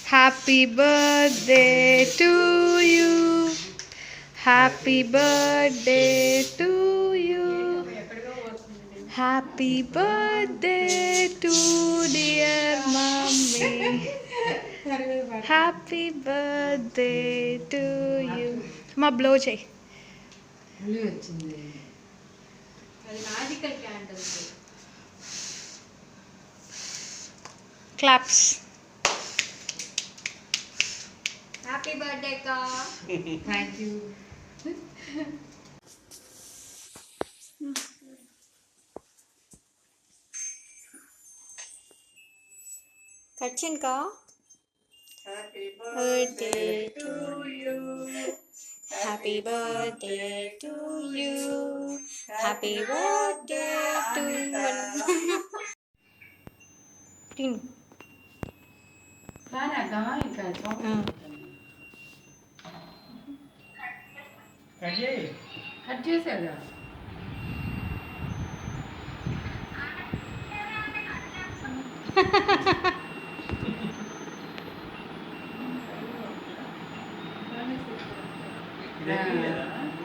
Happy birthday to you. Happy birthday to you. Happy birthday to dear mommy. Happy birthday to you. Ma blow chey. Claps. Happy birthday, Ka. Thank you. Kachin, Ka. Happy Birthday to you. Happy birthday to you. Happy birthday to you. Tin. Cut చేసాగా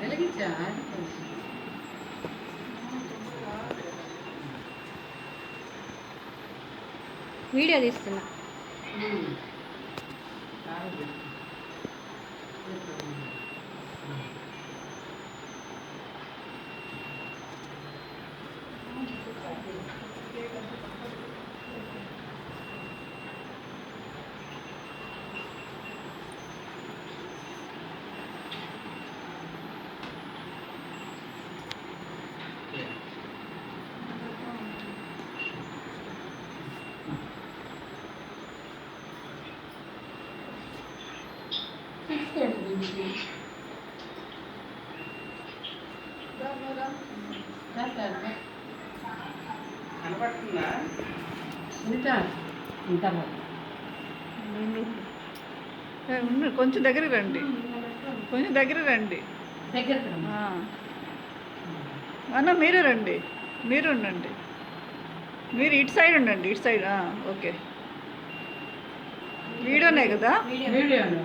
వెలిగించా video తీస్తున్నా. కనపడుతుందా కొంచెం దగ్గర రండి, కొంచెం దగ్గర రండి. అన్న మీరు రండి, మీరు ఉండండి, మీరు ఇటు సైడ్ ఉండండి, ఇటు సైడ్. ఓకే, వీడియోనే కదా. వీడియోలో